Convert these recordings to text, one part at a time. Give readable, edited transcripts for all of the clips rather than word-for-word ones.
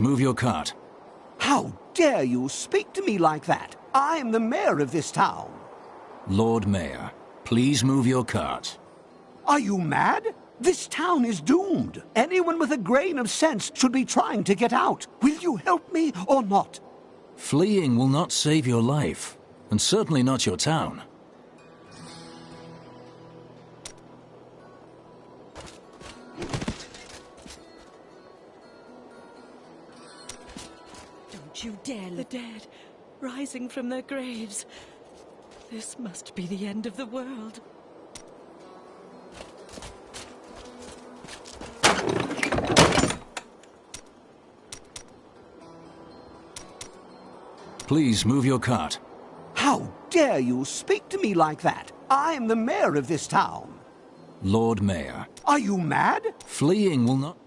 Move your cart. How dare you speak to me like that? I am the mayor of this town. Lord Mayor, please move your cart. Are you mad? This town is doomed. Anyone with a grain of sense should be trying to get out. Will you help me or not? Fleeing will not save your life, and certainly not your town. Don't you dare. The dead, rising from their graves. This must be the end of the world. Please move your cart. How dare you speak to me like that? I am the mayor of this town. Lord Mayor. Are you mad? Fleeing will not...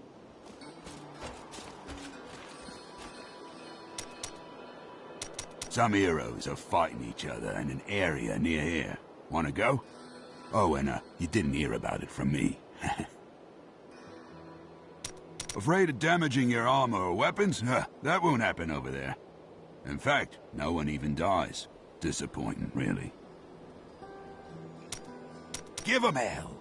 Some heroes are fighting each other in an area near here. Wanna go? Oh, and you didn't hear about it from me. Afraid of damaging your armor or weapons? Huh, that won't happen over there. In fact, no one even dies. Disappointing, really. Give 'em hell!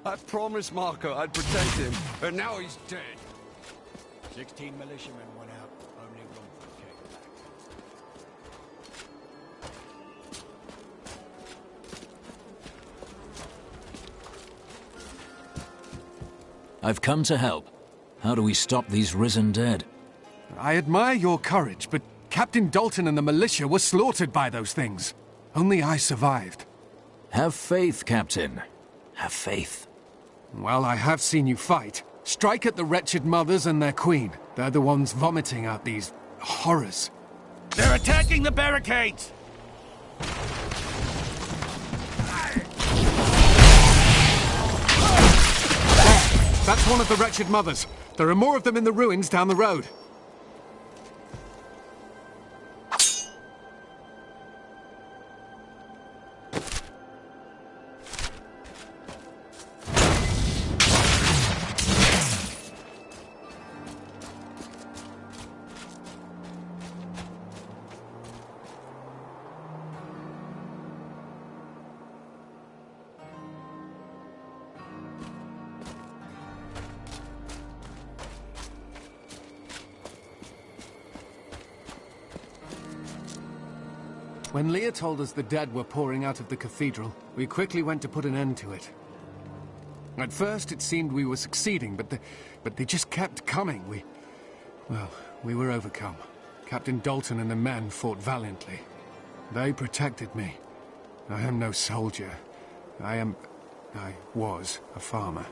I promised Marco I'd protect him, but now he's dead. 16 militiamen went out. Only Romford came back. I've come to help. How do we stop these risen dead? I admire your courage, but Captain Dalton and the militia were slaughtered by those things. Only I survived. Have faith, Captain. Have faith. Well, I have seen you fight. Strike at the wretched mothers and their queen. They're the ones vomiting out these horrors. They're attacking the barricades! That's one of the wretched mothers. There are more of them in the ruins down the road. When Leah told us the dead were pouring out of the cathedral, we quickly went to put an end to it. At first it seemed we were succeeding, but they just kept coming. We were overcome. Captain Dalton and the men fought valiantly. They protected me. I am no soldier. I was a farmer.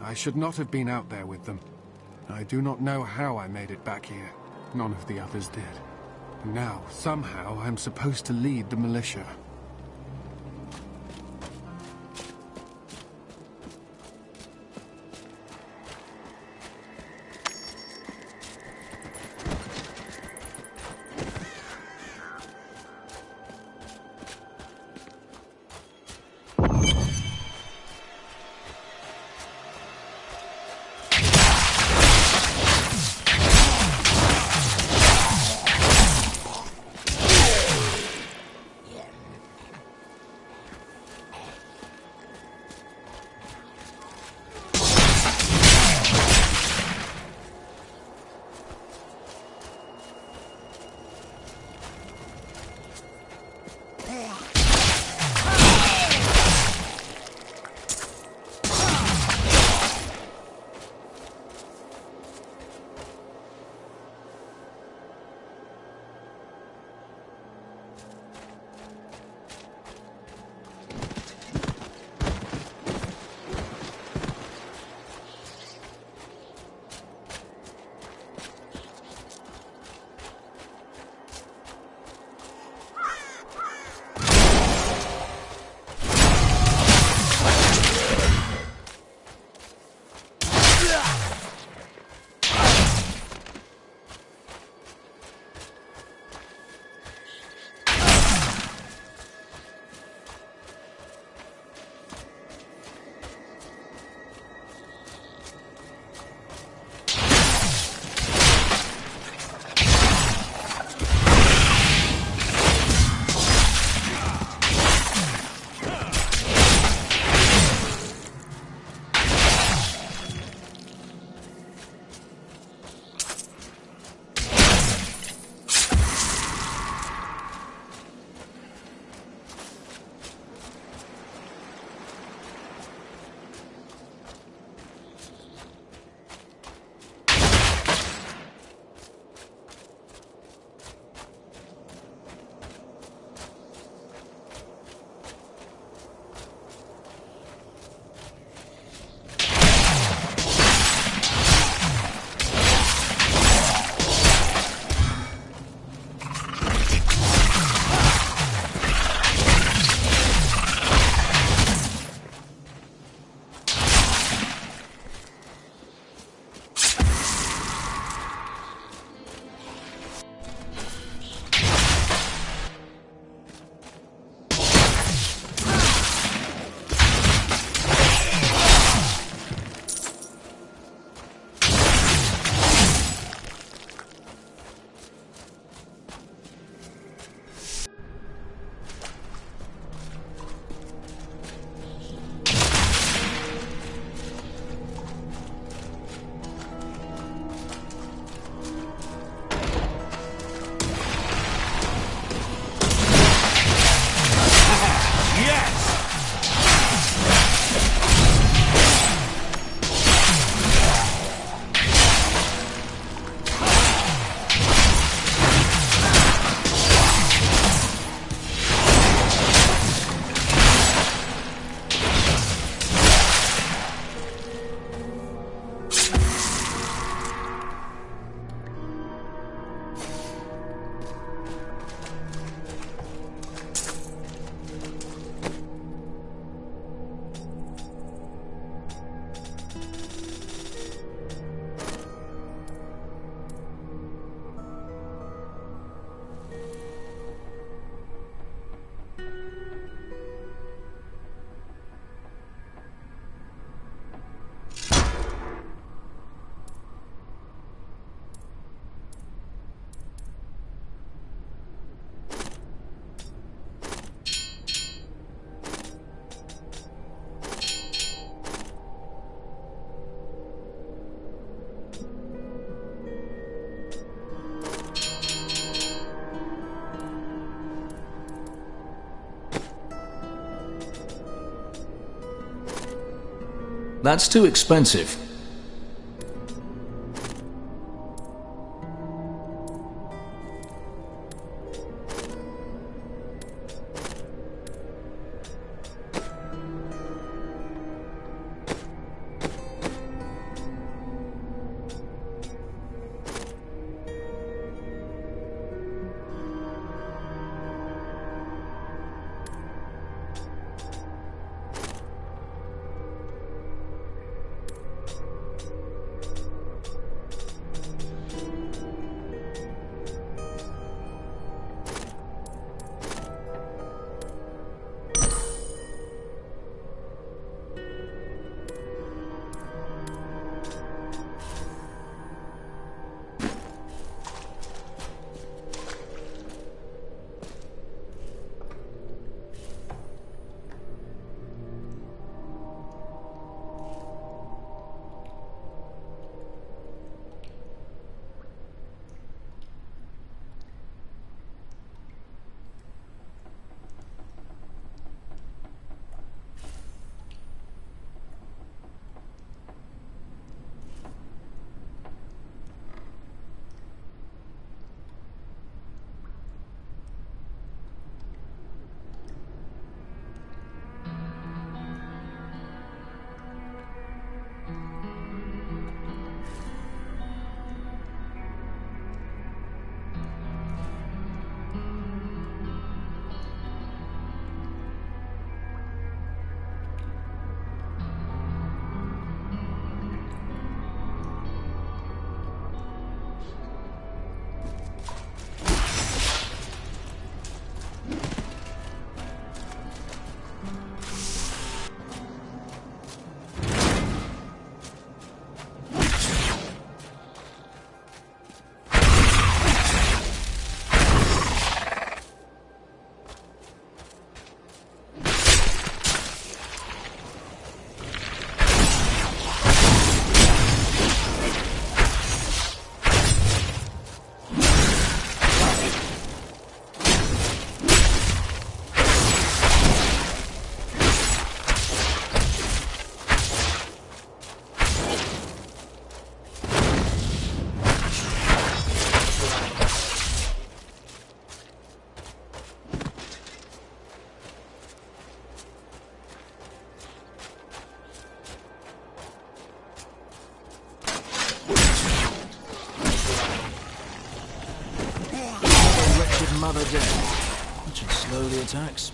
I should not have been out there with them. I do not know how I made it back here. None of the others did. Now, somehow, I'm supposed to lead the militia. That's too expensive. Mother dead. Which slowly attacks.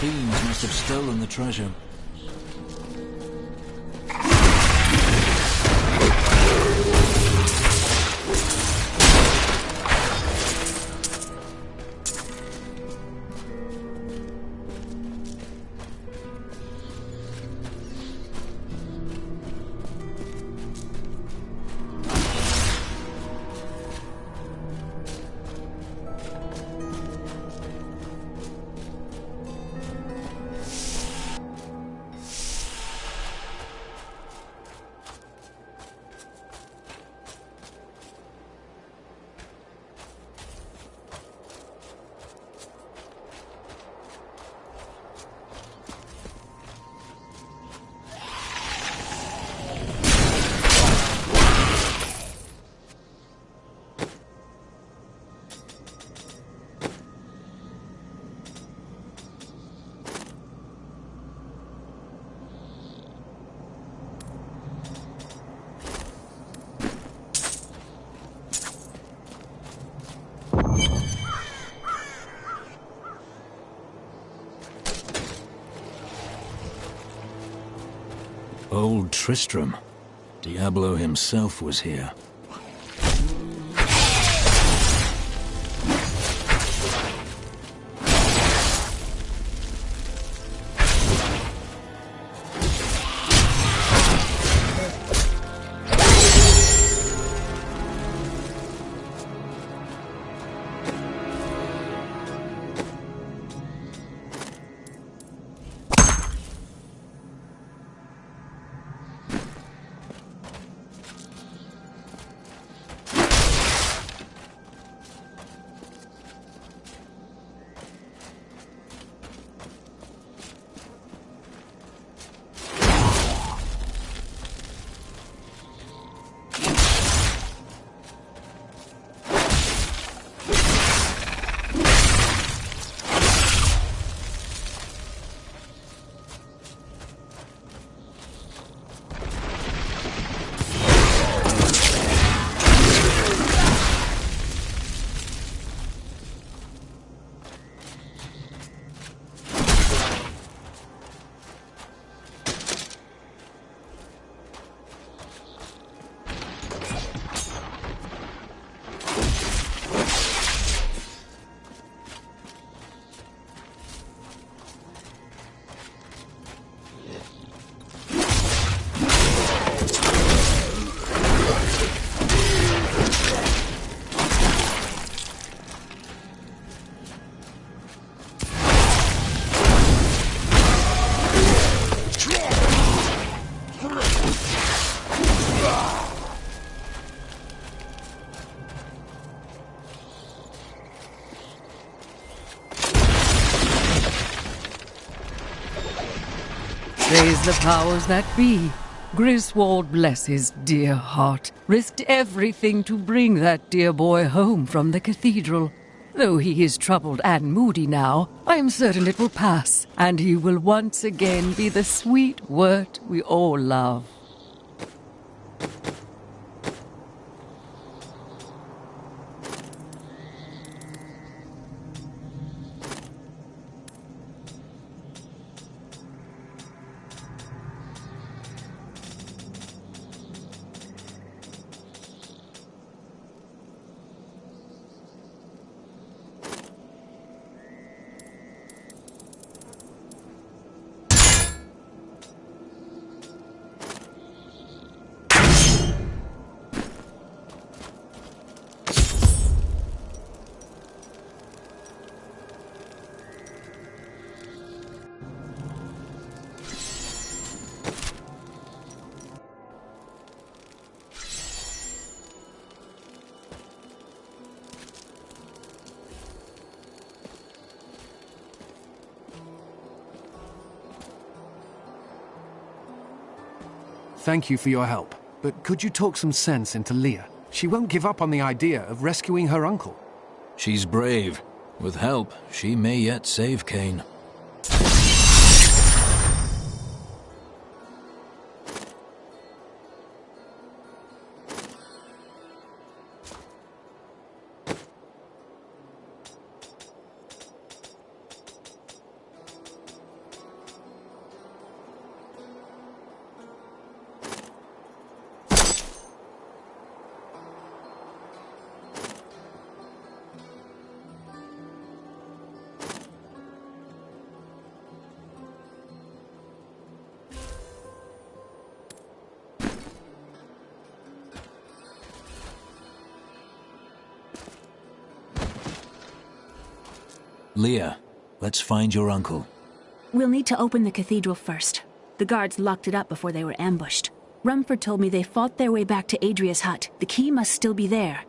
fiends must have stolen the treasure. Old Tristram. Diablo himself was here. Praise the powers that be. Griswold, bless his dear heart, risked everything to bring that dear boy home from the cathedral. Though he is troubled and moody now, I am certain it will pass, and he will once again be the sweet Wirt we all love. Thank you for your help, but could you talk some sense into Leah? She won't give up on the idea of rescuing her uncle. She's brave. With help, she may yet save Cain. Leah, let's find your uncle. We'll need to open the cathedral first. The guards locked it up before they were ambushed. Rumford told me they fought their way back to Adria's hut. The key must still be there.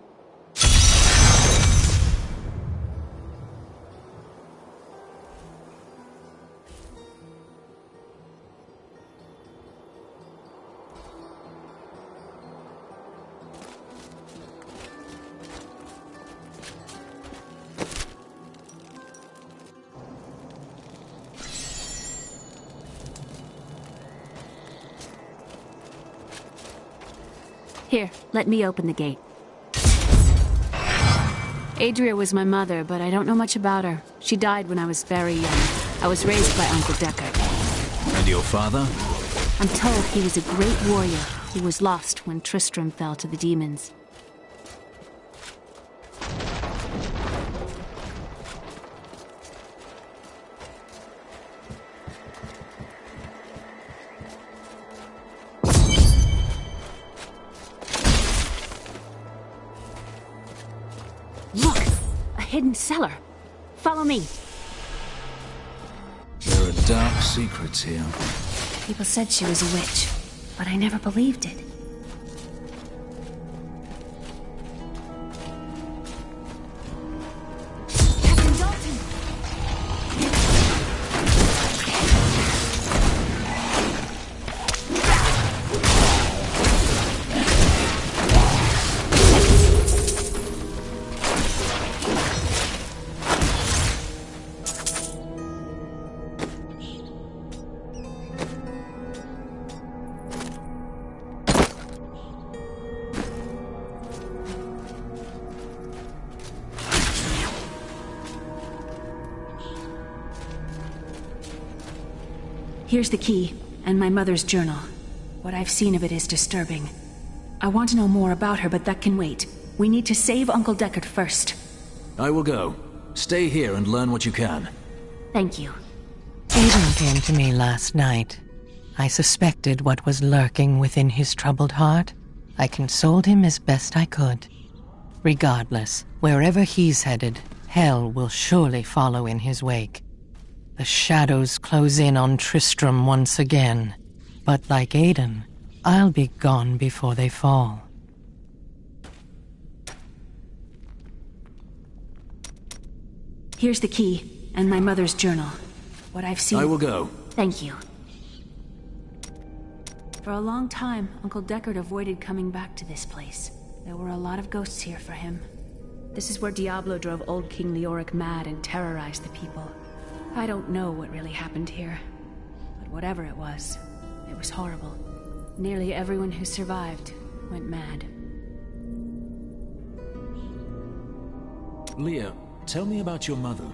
Here, let me open the gate. Adria was my mother, but I don't know much about her. She died when I was very young. I was raised by Uncle Deckard. And your father? I'm told he was a great warrior who was lost when Tristram fell to the demons. Look! A hidden cellar. Follow me. There are dark secrets here. People said she was a witch, but I never believed it. Captain Dalton! Here's the key, and my mother's journal. What I've seen of it is disturbing. I want to know more about her, but that can wait. We need to save Uncle Deckard first. I will go. Stay here and learn what you can. Thank you. Aiden came to me last night. I suspected what was lurking within his troubled heart. I consoled him as best I could. Regardless, wherever he's headed, hell will surely follow in his wake. The shadows close in on Tristram once again, but like Aiden, I'll be gone before they fall. Here's the key, and my mother's journal. What I've seen... I will go. Thank you. For a long time, Uncle Deckard avoided coming back to this place. There were a lot of ghosts here for him. This is where Diablo drove old King Leoric mad and terrorized the people. I don't know what really happened here, but whatever it was horrible. Nearly everyone who survived went mad. Leah, tell me about your mother.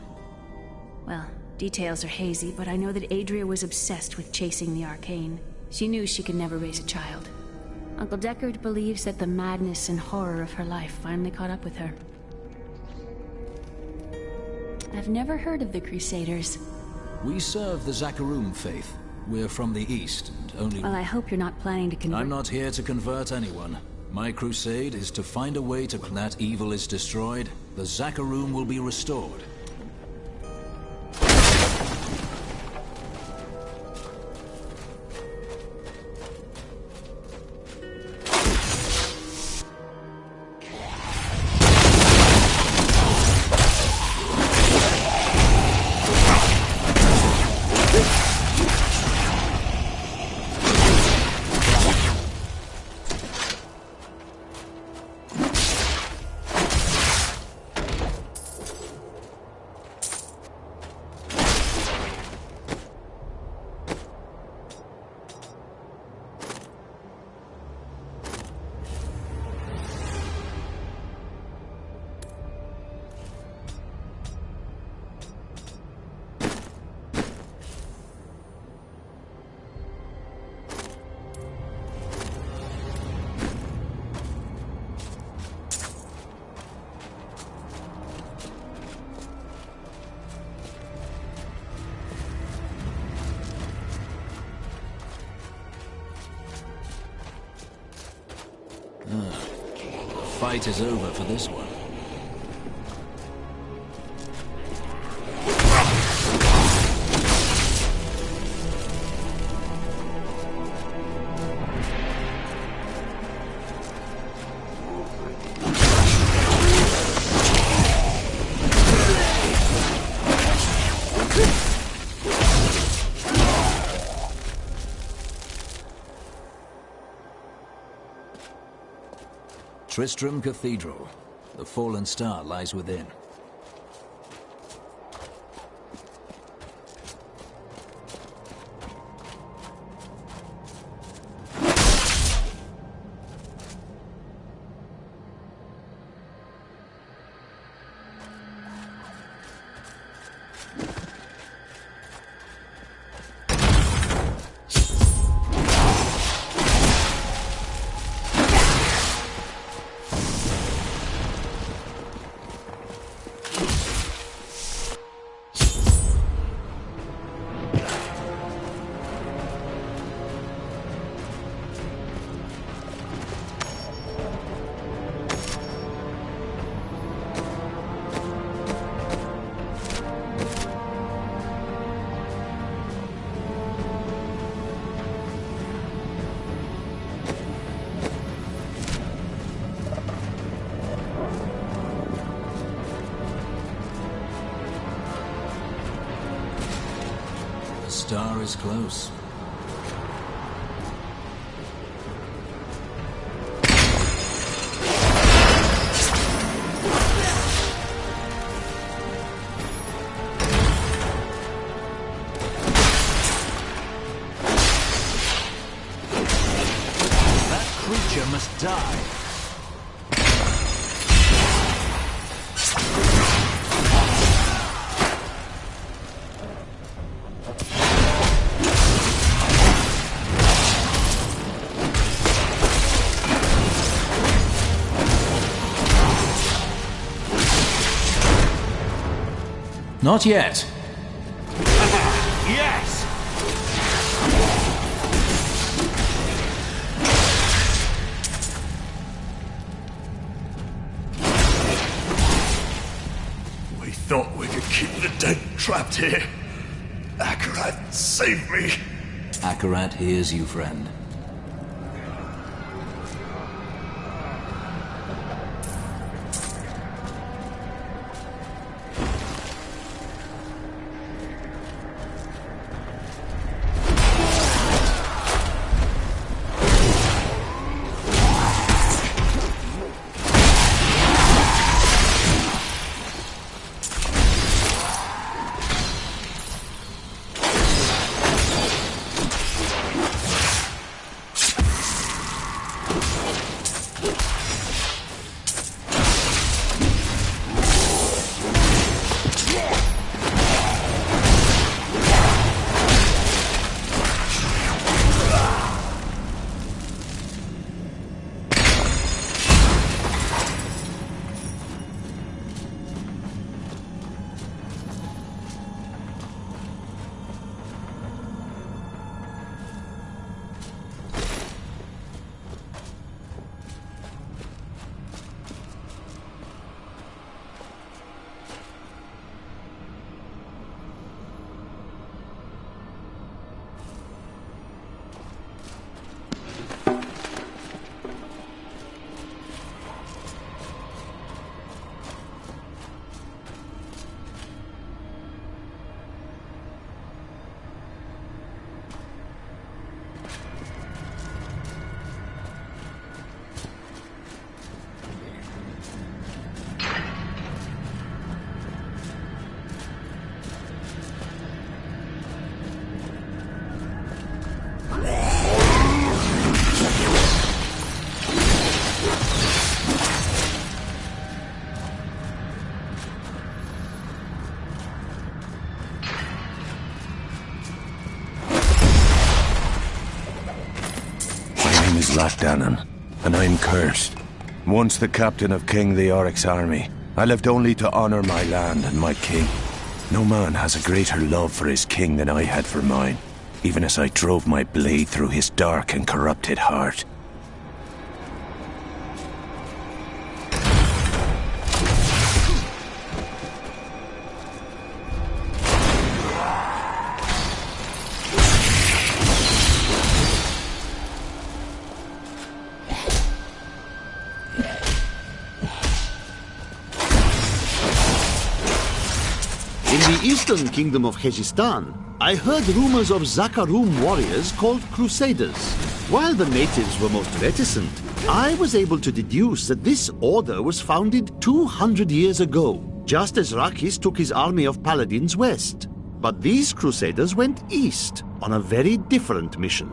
Well, details are hazy, but I know that Adria was obsessed with chasing the arcane. She knew she could never raise a child. Uncle Deckard believes that the madness and horror of her life finally caught up with her. I've never heard of the Crusaders. We serve the Zakarum faith. We're from the east, and only... Well, I hope you're not planning to convert... I'm not here to convert anyone. My crusade is to find a way to... When that evil is destroyed, the Zakarum will be restored. The fight is over for this one. Tristram Cathedral. The fallen star lies within. The star is close. That creature must die. Not yet. Yes! We thought we could keep the dead trapped here. Akarat, save me! Akarat hears you, friend. Dannon, and I'm cursed. Once the captain of King Leoric's army, I lived only to honor my land and my king. No man has a greater love for his king than I had for mine, even as I drove my blade through his dark and corrupted heart. In the eastern kingdom of Khezestan, I heard rumors of Zakarum warriors called Crusaders. While the natives were most reticent, I was able to deduce that this order was founded 200 years ago, just as Rakis took his army of paladins west. But these crusaders went east on a very different mission.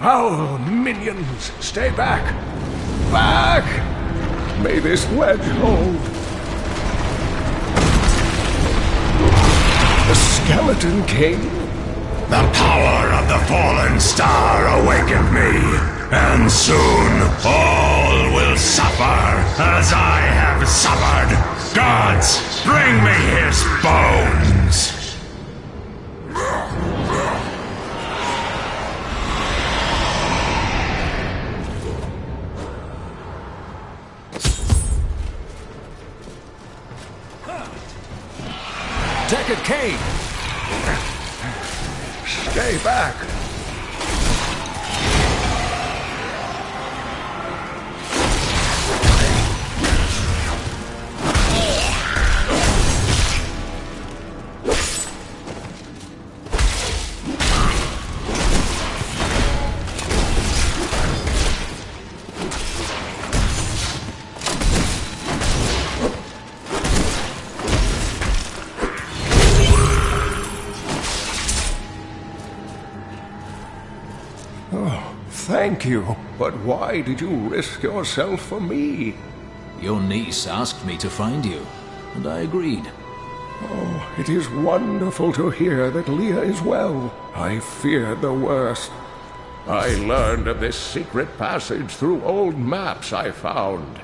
Foul minions! Stay back! Back! May this wedge hold. The Skeleton King? The power of the fallen star awakened me, and soon all will suffer as I have suffered. Gods, bring me his bones! Deckard Cain! Stay back! Thank you, but why did you risk yourself for me? Your niece asked me to find you, and I agreed. Oh, it is wonderful to hear that Leah is well. I feared the worst. I learned of this secret passage through old maps I found.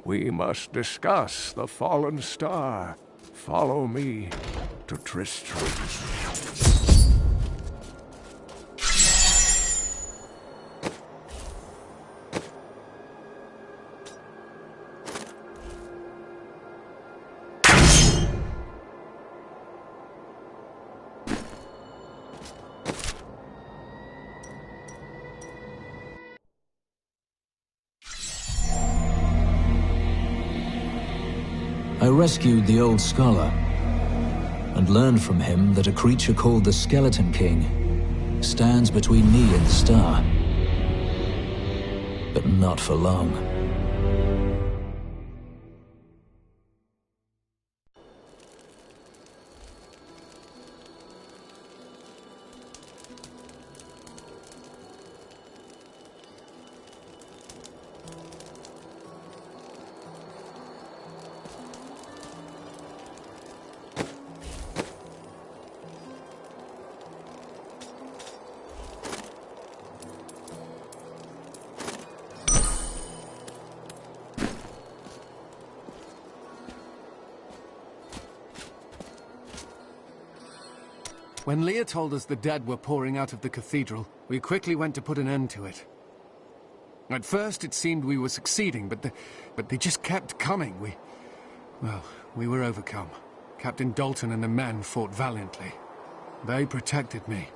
We must discuss the fallen star. Follow me to Tristram. I rescued the old scholar, and learned from him that a creature called the Skeleton King stands between me and the star. But not for long. When Leah told us the dead were pouring out of the cathedral, we quickly went to put an end to it. At first it seemed we were succeeding, but they just kept coming. We were overcome. Captain Dalton and the men fought valiantly. They protected me.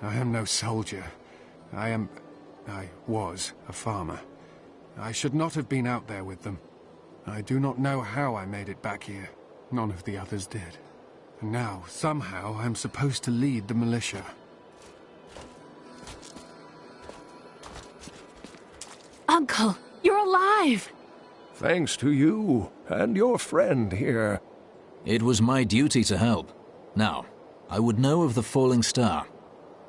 I am no soldier. I was a farmer. I should not have been out there with them. I do not know how I made it back here. None of the others did. And now, somehow, I'm supposed to lead the militia. Uncle, you're alive! Thanks to you and your friend here. It was my duty to help. Now, I would know of the falling star.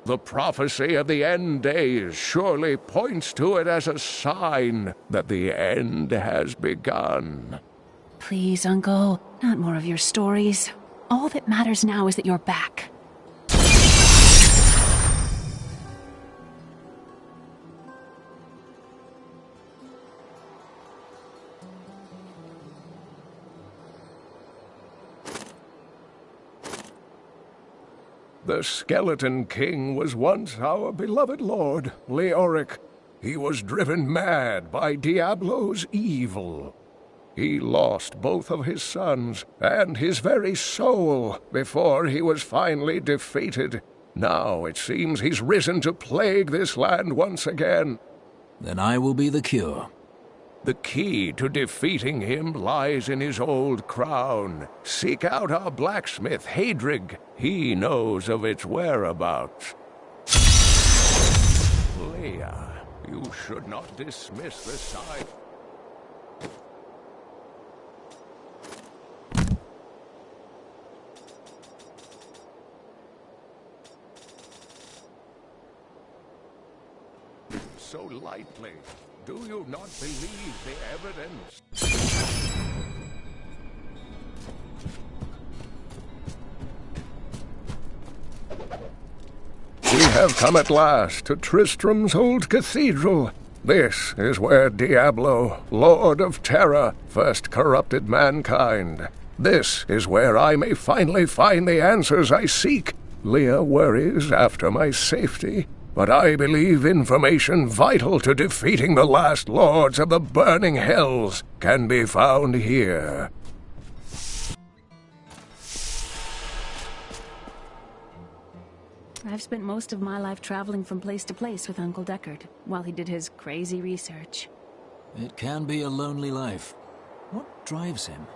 The prophecy of the end days surely points to it as a sign that the end has begun. please, Uncle. Not more of your stories. All that matters now is that you're back. The Skeleton King was once our beloved lord, Leoric. He was driven mad by Diablo's evil. He lost both of his sons and his very soul before he was finally defeated. Now it seems he's risen to plague this land once again. Then I will be the cure. The key to defeating him lies in his old crown. Seek out our blacksmith, Hadrig. He knows of its whereabouts. Leia, you should not dismiss the side. So lightly. Do you not believe the evidence? We have come at last to Tristram's old cathedral. This is where Diablo, Lord of Terror, first corrupted mankind. This is where I may finally find the answers I seek. Leah worries after my safety, but I believe information vital to defeating the last lords of the burning hells can be found here. I've spent most of my life traveling from place to place with Uncle Deckard, while he did his crazy research. It can be a lonely life. What drives him?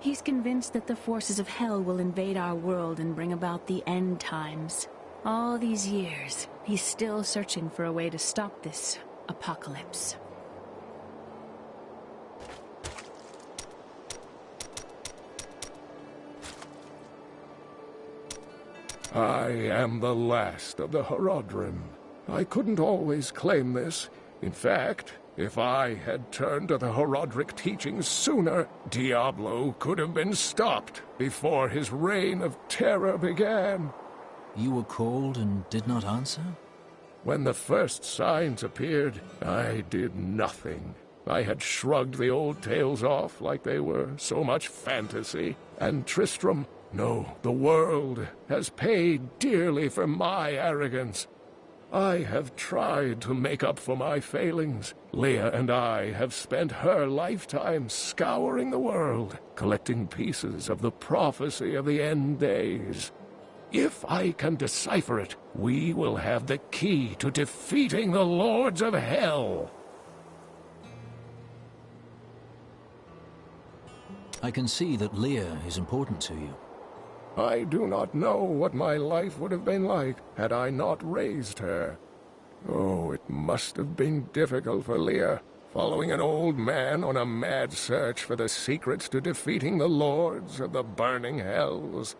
He's convinced that the forces of hell will invade our world and bring about the end times. All these years, he's still searching for a way to stop this apocalypse. I am the last of the Horodrim. I couldn't always claim this. In fact, if I had turned to the Horodric teachings sooner, Diablo could have been stopped before his reign of terror began. You were called and did not answer? When the first signs appeared, I did nothing. I had shrugged the old tales off like they were so much fantasy, and Tristram, no, the world, has paid dearly for my arrogance. I have tried to make up for my failings. Leah and I have spent her lifetime scouring the world, collecting pieces of the prophecy of the end days. If I can decipher it, we will have the key to defeating the lords of hell. I can see that Leah is important to you. I do not know what my life would have been like had I not raised her. Oh, it must have been difficult for Leah, following an old man on a mad search for the secrets to defeating the lords of the burning hells.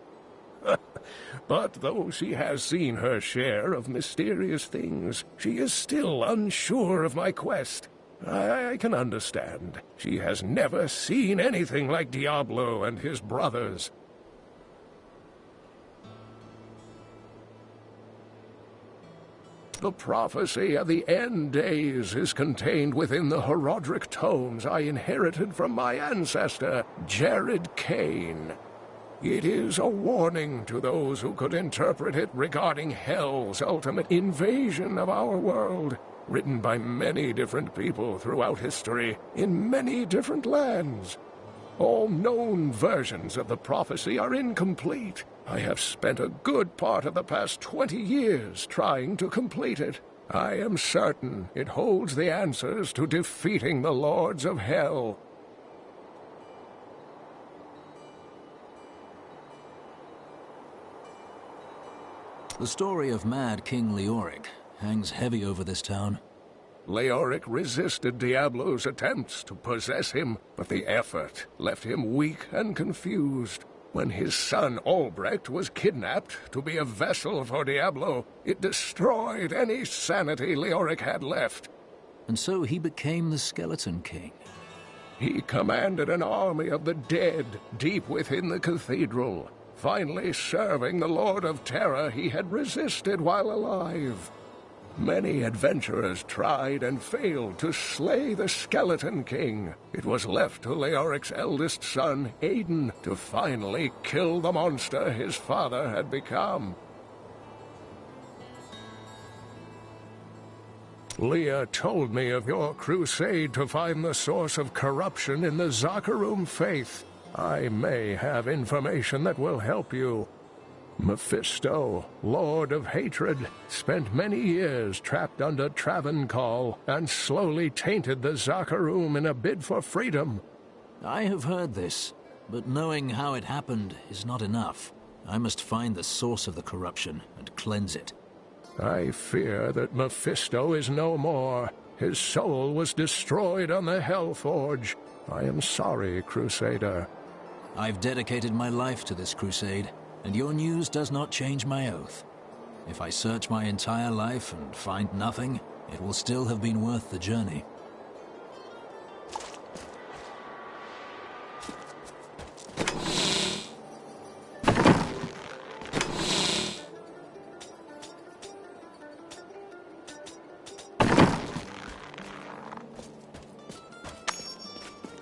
But though she has seen her share of mysterious things, she is still unsure of my quest. I can understand. She has never seen anything like Diablo and his brothers. The prophecy of the end days is contained within the Horodric tomes I inherited from my ancestor, Jared Kane. It is a warning to those who could interpret it regarding Hell's ultimate invasion of our world, written by many different people throughout history, in many different lands. All known versions of the prophecy are incomplete. I have spent a good part of the past 20 years trying to complete it. I am certain it holds the answers to defeating the lords of hell. The story of Mad King Leoric hangs heavy over this town. Leoric resisted Diablo's attempts to possess him, but the effort left him weak and confused. When his son Albrecht was kidnapped to be a vessel for Diablo, it destroyed any sanity Leoric had left. And so he became the Skeleton King. He commanded an army of the dead deep within the cathedral, finally serving the Lord of Terror he had resisted while alive. Many adventurers tried and failed to slay the Skeleton King. It was left to Leoric's eldest son, Aiden, to finally kill the monster his father had become. Leah told me of your crusade to find the source of corruption in the Zakarum faith. I may have information that will help you. Mephisto, Lord of Hatred, spent many years trapped under Travancore and slowly tainted the Zakarum in a bid for freedom. I have heard this, but knowing how it happened is not enough. I must find the source of the corruption and cleanse it. I fear that Mephisto is no more. His soul was destroyed on the Hellforge. I am sorry, Crusader. I've dedicated my life to this crusade, and your news does not change my oath. If I search my entire life and find nothing, it will still have been worth the journey.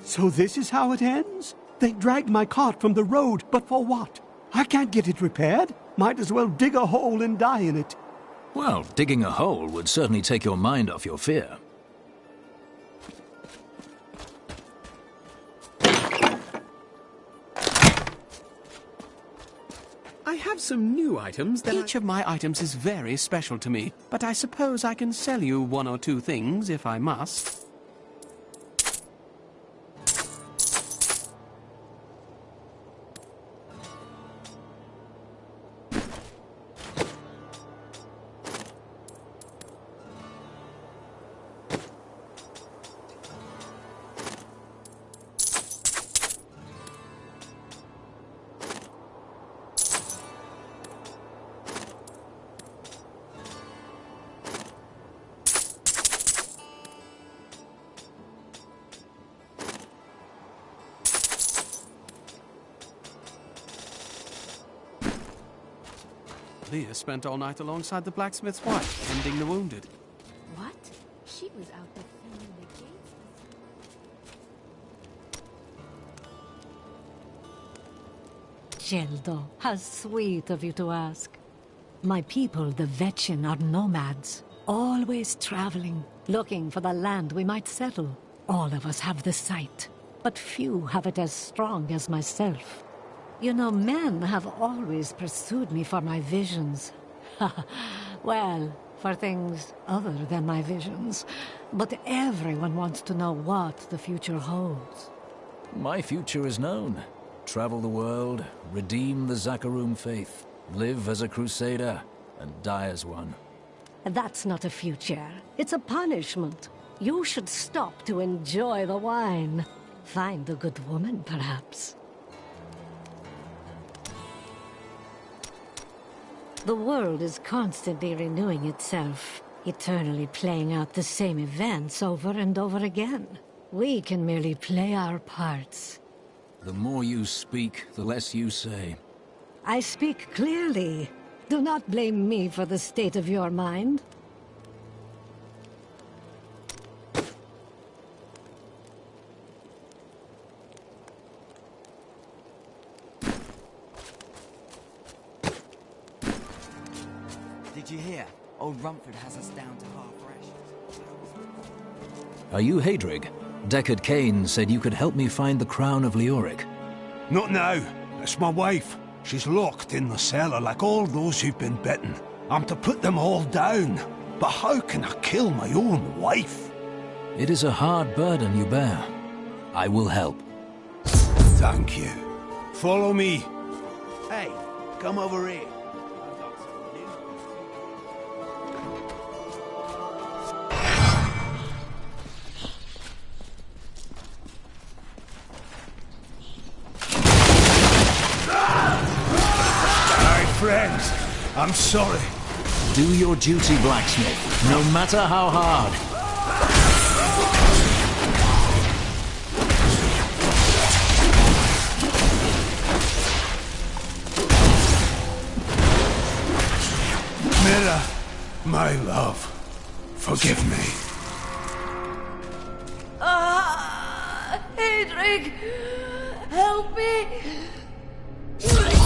So this is how it ends? They dragged my cart from the road, but for what? I can't get it repaired. Might as well dig a hole and die in it. Well, digging a hole would certainly take your mind off your fear. I have some new items that Each of my items is very special to me, but I suppose I can sell you one or two things if I must. Leah spent all night alongside the blacksmith's wife, tending the wounded. What? She was out defending the gates. Geldo, how sweet of you to ask. My people, the Vetchin, are nomads, always traveling, looking for the land we might settle. All of us have the sight, but few have it as strong as myself. You know, men have always pursued me for my visions. Well, for things other than my visions. But everyone wants to know what the future holds. My future is known. Travel the world, redeem the Zakarum faith, live as a crusader, and die as one. That's not a future. It's a punishment. You should stop to enjoy the wine. Find a good woman, perhaps. The world is constantly renewing itself, eternally playing out the same events over and over again. We can merely play our parts. The more you speak, the less you say. I speak clearly. Do not blame me for the state of your mind. Did you hear? Old Rumford has us down to half rations. Are you Hadrig? Deckard Cain said you could help me find the crown of Leoric. Not now. It's my wife. She's locked in the cellar like all those who've been bitten. I'm to put them all down. But how can I kill my own wife? It is a hard burden you bear. I will help. Thank you. Follow me. Hey, come over here. Friends, I'm sorry. Do your duty, blacksmith, no matter how hard. Mira, my love, forgive me. Hedrick, help me!